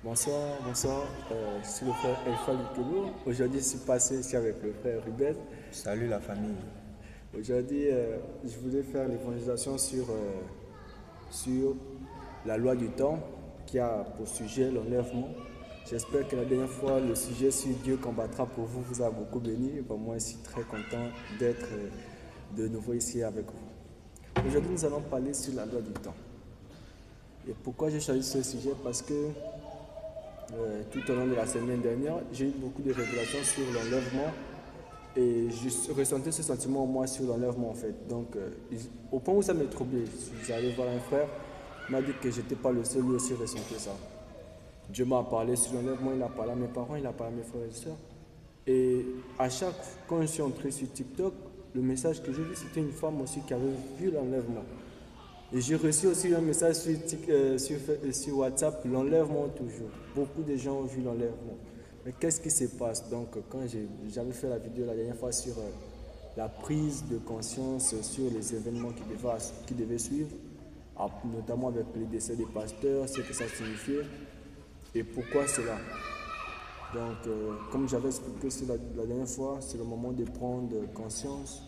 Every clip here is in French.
Bonsoir, bonsoir. Je suis le frère Elfa Lukelo. Aujourd'hui, je suis passé ici avec le frère Ruben. Salut la famille. Aujourd'hui, je voulais faire l'évangélisation sur la loi du temps qui a pour sujet l'enlèvement. J'espère que la dernière fois, le sujet sur Dieu combattra pour vous vous a beaucoup béni. Bon, moi, je suis très content d'être de nouveau ici avec vous. Aujourd'hui, nous allons parler sur la loi du temps. Et pourquoi j'ai choisi ce sujet? Parce que tout au long de la semaine dernière, j'ai eu beaucoup de révélations sur l'enlèvement et je ressentais ce sentiment en moi sur l'enlèvement en fait. Donc, au point où ça m'a troublé, j'allais voir un frère, il m'a dit que j'étais pas le seul, lui aussi ressentait ça. Dieu m'a parlé sur l'enlèvement, il a parlé à mes parents, il a parlé à mes frères et sœurs. Et à chaque fois, quand je suis entré sur TikTok, le message que j'ai vu, c'était une femme aussi qui avait vu l'enlèvement. Et j'ai reçu aussi un message sur WhatsApp, l'enlèvement toujours. Beaucoup de gens ont vu l'enlèvement. Mais qu'est-ce qui se passe? Donc, quand j'avais fait la vidéo la dernière fois sur la prise de conscience sur les événements qui devaient suivre, notamment avec les décès des pasteurs, ce que ça signifiait et pourquoi cela. Donc, comme j'avais expliqué la dernière fois, c'est le moment de prendre conscience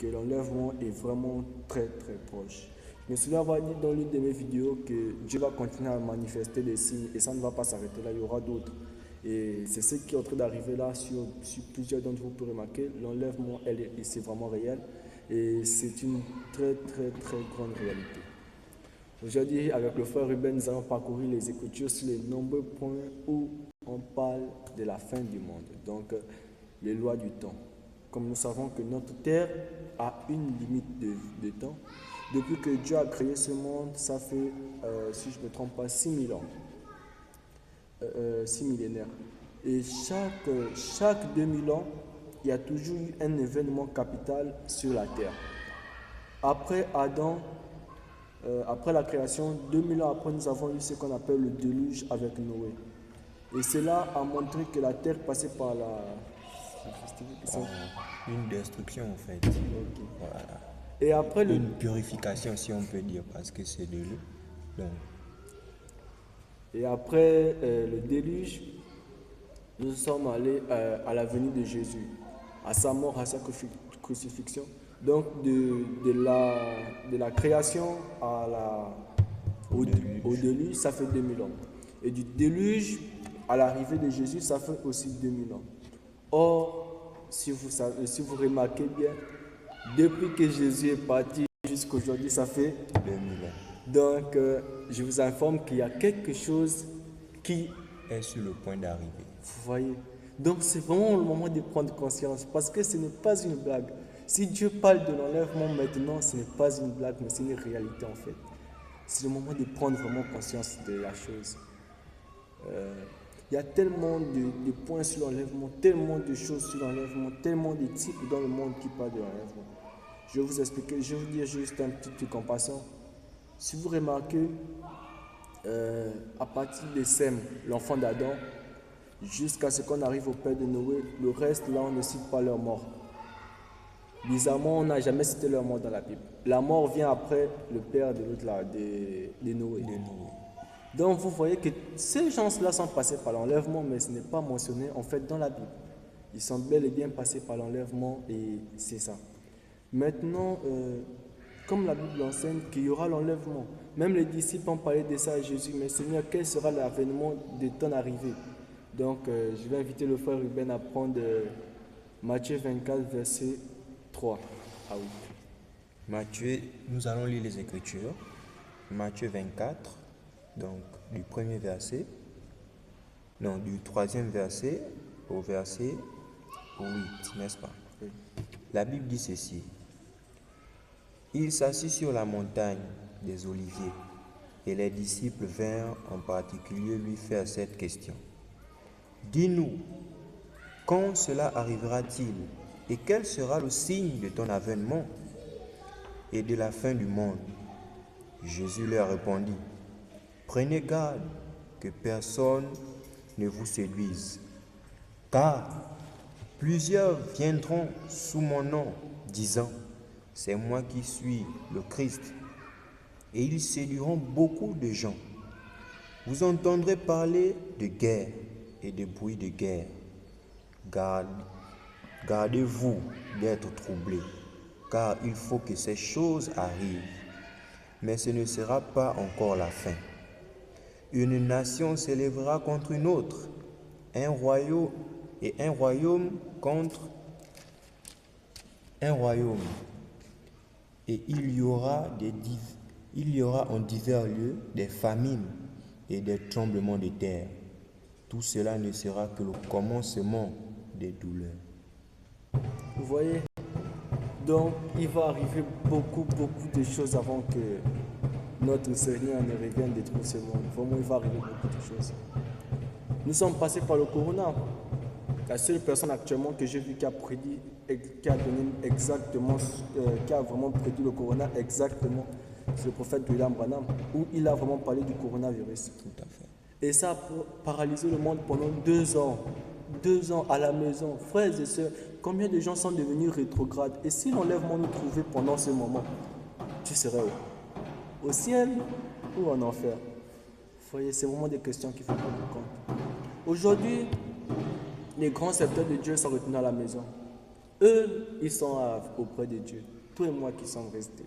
que l'enlèvement est vraiment très très proche. Je me souviens avoir dit dans l'une de mes vidéos que Dieu va continuer à manifester des signes et ça ne va pas s'arrêter là, il y aura d'autres. Et c'est ce qui est en train d'arriver là sur plusieurs d'entre vous pour remarquer. L'enlèvement, c'est vraiment réel et c'est une très très très grande réalité. Aujourd'hui, avec le frère Ruben, nous allons parcourir les Écritures sur les nombreux points où on parle de la fin du monde, donc les lois du temps. Comme nous savons que notre terre a une limite de temps, depuis que Dieu a créé ce monde, ça fait, si je ne me trompe pas, 6000 ans, 6 millénaires. Et chaque 2000 ans, il y a toujours eu un événement capital sur la terre. Après Adam, après la création, 2000 ans après, nous avons eu ce qu'on appelle le déluge avec Noé. Et cela a montré que la terre passait par la... Une destruction en fait. Ok. Voilà. Et après le, Une purification si on peut dire parce que c'est de l'eau. Donc, et après le déluge, nous sommes allés à la venue de Jésus, à sa mort, à sa crucifixion. Donc de la création au au déluge. déluge, ça fait 2000 ans. Et du déluge à l'arrivée de Jésus, ça fait aussi 2000 ans. Or, si vous remarquez bien, depuis que Jésus est parti jusqu'à aujourd'hui, ça fait... 2000 ans. Donc, je vous informe qu'il y a quelque chose qui... Est sur le point d'arriver. Vous voyez? Donc, c'est vraiment le moment de prendre conscience parce que ce n'est pas une blague. Si Dieu parle de l'enlèvement maintenant, ce n'est pas une blague, mais c'est une réalité en fait. C'est le moment de prendre vraiment conscience de la chose. Il y a tellement de points sur l'enlèvement, tellement de choses sur l'enlèvement, tellement de types dans le monde qui parlent de l'enlèvement. Je vais vous expliquer, je vais vous dire juste un petit truc en passant. Si vous remarquez, à partir de Sem, l'enfant d'Adam, jusqu'à ce qu'on arrive au père de Noé, le reste, là, on ne cite pas leur mort. Bizarrement, on n'a jamais cité leur mort dans la Bible. La mort vient après le père de l'autre, là, de Noé. De Noé. Donc, vous voyez que ces gens-là sont passés par l'enlèvement, mais ce n'est pas mentionné en fait dans la Bible. Ils sont bel et bien passés par l'enlèvement et c'est ça. Maintenant, comme la Bible enseigne qu'il y aura l'enlèvement, même les disciples ont parlé de ça à Jésus, mais Seigneur, quel sera l'avènement de ton arrivée? Donc, je vais inviter le frère Ruben à prendre Matthieu 24, verset 3 à 8. Matthieu, nous allons lire les Écritures. Matthieu 24, donc du premier verset, non, du troisième verset au verset 8, n'est-ce pas? Oui. La Bible dit ceci. Il s'assit sur la montagne des Oliviers et les disciples vinrent en particulier lui faire cette question. Dis-nous, quand cela arrivera-t-il et quel sera le signe de ton avènement et de la fin du monde? Jésus leur répondit, prenez garde que personne ne vous séduise, car plusieurs viendront sous mon nom, disant, c'est moi qui suis le Christ, et ils séduiront beaucoup de gens. Vous entendrez parler de guerre et de bruit de guerre. Gardez-vous d'être troublés, car il faut que ces choses arrivent. Mais ce ne sera pas encore la fin. Une nation s'élèvera contre une autre, un royaume contre un royaume. Et il y aura en divers lieux des famines et des tremblements de terre. Tout cela ne sera que le commencement des douleurs. Vous voyez? Donc, il va arriver beaucoup de choses avant que notre Seigneur ne revienne détruire ce monde. Vraiment, il va arriver beaucoup de choses. Nous sommes passés par le corona. La seule personne actuellement que j'ai vue qui a prédit, qui a donné exactement, qui a vraiment prédit le corona exactement, c'est le prophète William Branham, où il a vraiment parlé du coronavirus. Tout à fait. Et ça a paralysé le monde pendant 2 ans. 2 ans à la maison. Frères et sœurs, combien de gens sont devenus rétrogrades? Et si l'enlèvement nous trouvait pendant ce moment, tu serais où? Au ciel ou en enfer? Vous voyez, c'est vraiment des questions qu'il faut prendre en compte. Aujourd'hui, les grands serviteurs de Dieu sont retenus à la maison. Eux, ils sont auprès de Dieu. Toi et moi qui sommes restés.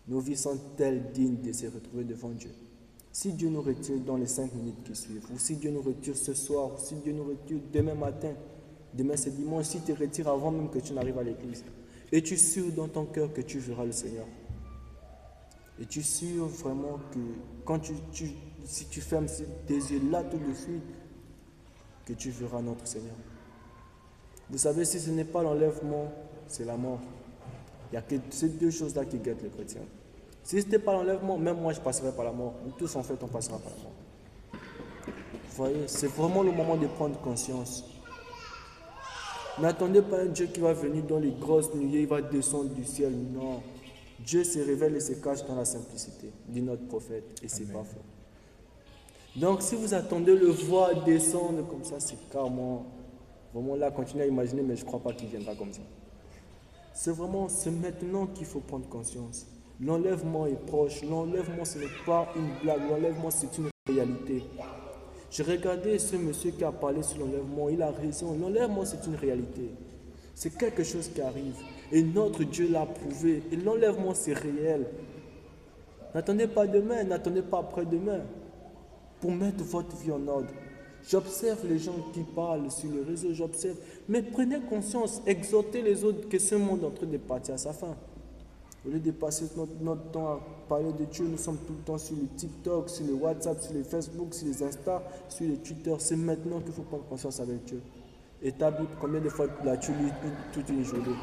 Nos vies sont-elles dignes de se retrouver devant Dieu? Si Dieu nous retire dans les 5 minutes qui suivent, ou si Dieu nous retire ce soir, ou si Dieu nous retire demain matin, demain c'est dimanche, si tu te retires avant même que tu n'arrives à l'église, et tu sûr dans ton cœur que tu verras le Seigneur. Et tu sûr vraiment que quand si tu fermes tes yeux là tout de suite, que tu verras notre Seigneur. Vous savez, si ce n'est pas l'enlèvement, c'est la mort. Il n'y a que ces 2 choses-là qui guettent les chrétiens. Si ce n'était pas l'enlèvement, même moi je passerais par la mort. Nous tous en fait on passera par la mort. Vous voyez, c'est vraiment le moment de prendre conscience. N'attendez pas un Dieu qui va venir dans les grosses nuées, il va descendre du ciel. Non. Dieu se révèle et se cache dans la simplicité, dit notre prophète, et c'est pas faux. Donc si vous attendez le voir descendre comme ça, c'est carrément, vraiment là, continuez à imaginer, mais je ne crois pas qu'il viendra comme ça. C'est maintenant qu'il faut prendre conscience. L'enlèvement est proche. L'enlèvement, ce n'est pas une blague. L'enlèvement, c'est une réalité. J'ai regardé ce monsieur qui a parlé sur l'enlèvement. Il a raison. L'enlèvement, c'est une réalité. C'est quelque chose qui arrive. Et notre Dieu l'a prouvé. Et l'enlèvement, c'est réel. N'attendez pas demain. N'attendez pas après-demain. Pour mettre votre vie en ordre. J'observe les gens qui parlent sur les réseaux. J'observe. Mais prenez conscience. Exhortez les autres que ce monde est en train de partir à sa fin. Au lieu de passer notre temps à parler de Dieu, nous sommes tout le temps sur le TikTok, sur le WhatsApp, sur le Facebook, sur les Insta, sur les Twitter. C'est maintenant qu'il faut prendre conscience avec Dieu. Et ta Bible, combien de fois tu lis toute une journée?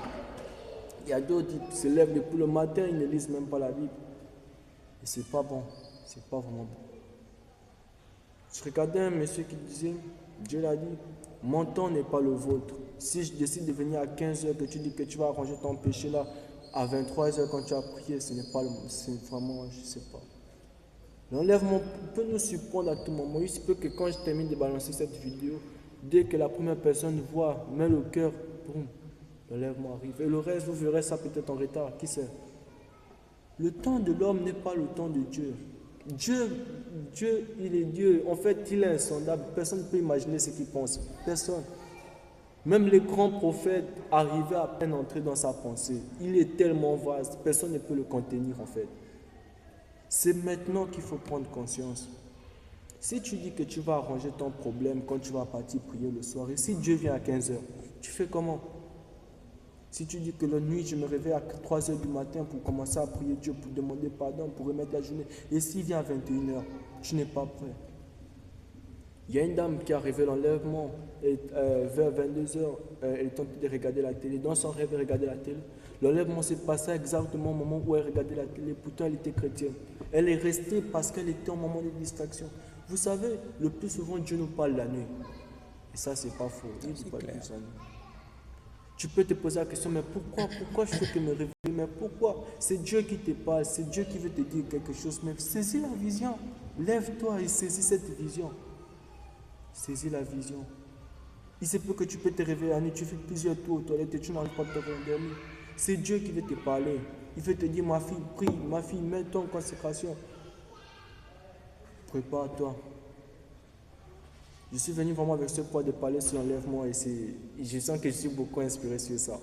Il y a d'autres qui se lèvent depuis le matin, ils ne lisent même pas la Bible. Et c'est pas bon. C'est pas vraiment bon. Je regardais un monsieur qui disait, Dieu l'a dit, mon temps n'est pas le vôtre. Si je décide de venir à 15h, que tu dis que tu vas arranger ton péché là, à 23h quand tu as prié, ce n'est pas c'est vraiment, je ne sais pas. L'enlèvement peut nous surprendre à tout moment. Il se peut que quand je termine de balancer cette vidéo, dès que la première personne voit, met le cœur, boum, l'enlèvement arrive. Et le reste, vous verrez ça peut-être en retard, qui sait. Le temps de l'homme n'est pas le temps de Dieu. Dieu, il est Dieu. En fait, il est insondable. Personne ne peut imaginer ce qu'il pense. Personne. Même les grands prophètes arrivaient à peine entrer dans sa pensée. Il est tellement vaste, personne ne peut le contenir en fait. C'est maintenant qu'il faut prendre conscience. Si tu dis que tu vas arranger ton problème quand tu vas partir prier le soir, et si Dieu vient à 15h, tu fais comment? Si tu dis que la nuit, je me réveille à 3h du matin pour commencer à prier Dieu, pour demander pardon, pour remettre la journée, et s'il vient à 21h, tu n'es pas prêt. Il y a une dame qui a rêvé l'enlèvement et vers 22h, elle est tentée de regarder la télé. Dans son rêve, elle regardait la télé. L'enlèvement s'est passé exactement au moment où elle regardait la télé. Pourtant, elle était chrétienne. Elle est restée parce qu'elle était au moment de distraction. Vous savez, le plus souvent, Dieu nous parle la nuit. Et ça, c'est pas faux. Il dit pas plus la nuit. Tu peux te poser la question, mais pourquoi je fais que me réveiller? Mais pourquoi? C'est Dieu qui te parle, c'est Dieu qui veut te dire quelque chose. Mais saisis la vision. Lève-toi et saisis cette vision. Saisis la vision. Il se peut que tu peux te réveiller la nuit, tu fais plusieurs tours aux toilettes et tu n'arrives pas à te rendormir. C'est Dieu qui veut te parler. Il veut te dire, ma fille, prie, ma fille, mets-toi en consécration. Prépare-toi. Je suis venu vraiment avec ce poids de parler sur l'enlèvement et je sens que je suis beaucoup inspiré sur ça.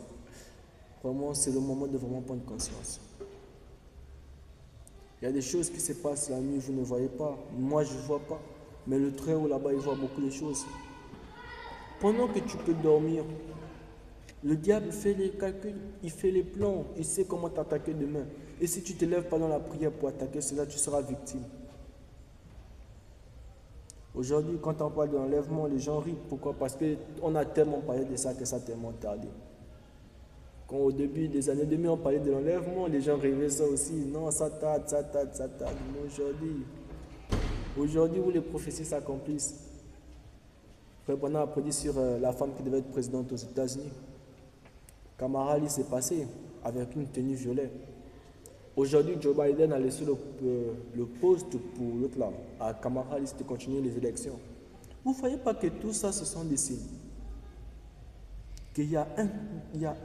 Vraiment, c'est le moment de vraiment prendre conscience. Il y a des choses qui se passent la nuit, vous ne voyez pas. Moi, je ne vois pas. Mais le Très-Haut là-bas, il voit beaucoup de choses. Pendant que tu peux dormir, le diable fait les calculs, il fait les plans, il sait comment t'attaquer demain. Et si tu ne te lèves pas dans la prière pour attaquer cela, tu seras victime. Aujourd'hui, quand on parle de l'enlèvement, les gens rient. Pourquoi? Parce qu'on a tellement parlé de ça que ça a tellement tardé. Quand au début des années 2000, on parlait de l'enlèvement, les gens rêvaient ça aussi. Non, ça tarde, ça tarde, ça tarde. Mais aujourd'hui où les prophéties s'accomplissent. Frère Branham a prédit sur la femme qui devait être présidente aux États-Unis. Kamala Harris s'est passé avec une tenue violet. Aujourd'hui, Joe Biden a laissé le poste pour l'autre là, à Kamala Harris de continuer les élections. Vous ne voyez pas que tout ça, ce sont des signes. Qu'il y a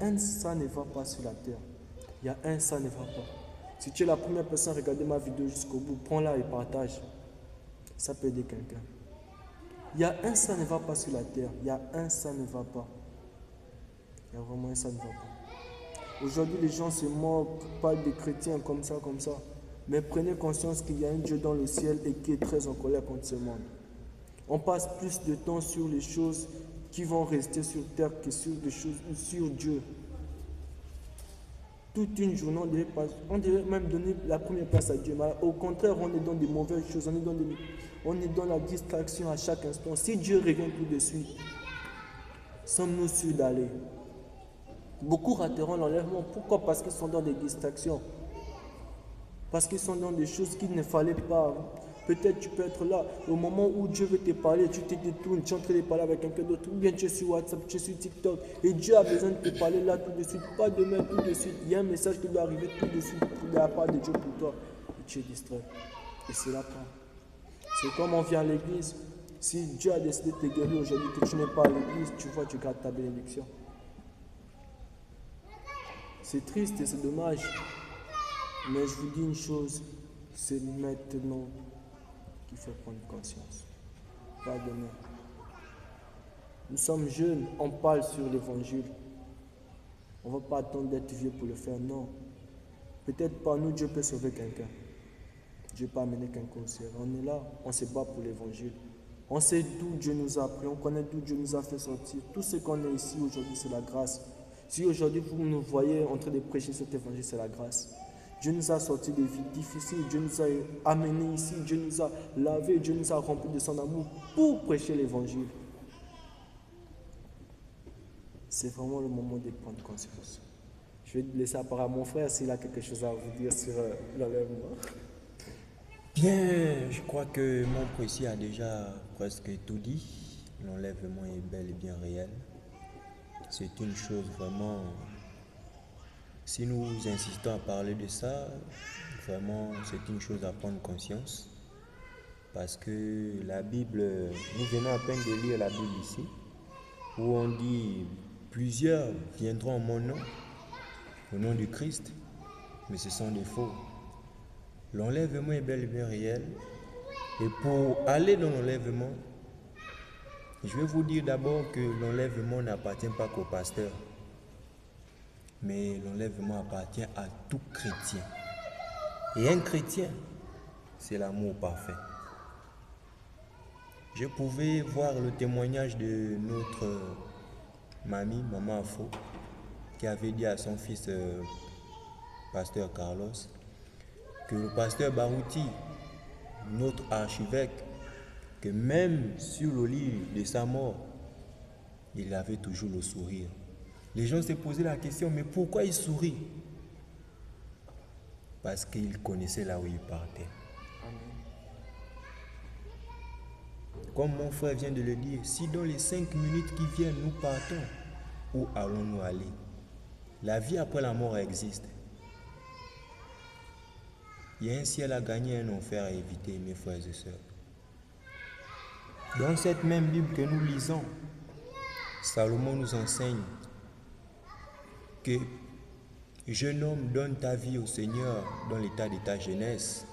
un ça ne va pas sur la terre. Il y a un ça ne va pas. Si tu es la première personne à regarder ma vidéo jusqu'au bout, prends-la et partage. Ça peut aider quelqu'un. Il y a un ça ne va pas sur la terre. Il y a un ça ne va pas. Il y a vraiment un ça ne va pas. Aujourd'hui, les gens se moquent, parlent des chrétiens comme ça. Mais prenez conscience qu'il y a un Dieu dans le ciel et qui est très en colère contre ce monde. On passe plus de temps sur les choses qui vont rester sur terre que sur des choses sur Dieu. Toute une journée, on devrait même donner la première place à Dieu. Mais au contraire, on est dans des mauvaises choses, on est dans la distraction à chaque instant. Si Dieu revient tout de suite, sommes-nous sûrs d'aller? Beaucoup rateront l'enlèvement. Pourquoi? Parce qu'ils sont dans des distractions. Parce qu'ils sont dans des choses qu'il ne fallait pas. Peut-être tu peux être là, au moment où Dieu veut te parler, tu te détournes, tu es en train de parler avec quelqu'un d'autre, ou bien tu es sur WhatsApp, tu es sur TikTok, et Dieu a besoin de te parler là tout de suite, pas demain, tout de suite. Il y a un message qui doit arriver tout de suite de la part de Dieu pour toi, et tu es distrait. Et c'est là quand. C'est comme on vient à l'église. Si Dieu a décidé de te guérir aujourd'hui, que tu n'es pas à l'église, tu vois, tu gardes ta bénédiction. C'est triste et c'est dommage. Mais je vous dis une chose, c'est maintenant qu'il faut prendre conscience. Pas demain. Nous sommes jeunes, on parle sur l'évangile. On ne va pas attendre d'être vieux pour le faire, non. Peut-être par nous, Dieu peut sauver quelqu'un. Dieu peut amener quelqu'un au ciel. On est là, on se bat pour l'évangile. On sait d'où Dieu nous a pris, on connaît d'où Dieu nous a fait sortir. Tout ce qu'on est ici aujourd'hui, c'est la grâce. Si aujourd'hui vous nous voyez en train de prêcher cet évangile, c'est la grâce. Dieu nous a sortis des vies difficiles, Dieu nous a amenés ici, Dieu nous a lavés, Dieu nous a remplis de son amour pour prêcher l'évangile. C'est vraiment le moment de prendre conscience. Je vais laisser la parole à mon frère s'il a quelque chose à vous dire sur l'enlèvement. Bien, je crois que mon précis a déjà presque tout dit. L'enlèvement est bel et bien réel. C'est une chose vraiment, si nous insistons à parler de ça, vraiment c'est une chose à prendre conscience. Parce que la Bible, nous venons à peine de lire la Bible ici, où on dit plusieurs viendront en mon nom, au nom du Christ, mais ce sont des faux. L'enlèvement est bel et bien réel. Et pour aller dans l'enlèvement, je vais vous dire d'abord que l'enlèvement n'appartient pas qu'au pasteur, mais l'enlèvement appartient à tout chrétien. Et un chrétien, c'est l'amour parfait. Je pouvais voir le témoignage de notre mamie, maman Afro, qui avait dit à son fils, pasteur Carlos, que le pasteur Barouti, notre archevêque, que même sur le lit de sa mort, il avait toujours le sourire. Les gens se posaient la question, mais pourquoi il sourit? Parce qu'il connaissait là où il partait. Comme mon frère vient de le dire, si dans les 5 minutes qui viennent, nous partons, où allons-nous aller? La vie après la mort existe. Il y a un ciel à gagner et un enfer à éviter, mes frères et sœurs. Dans cette même Bible que nous lisons, Salomon nous enseigne que jeune homme, donne ta vie au Seigneur dans l'état de ta jeunesse,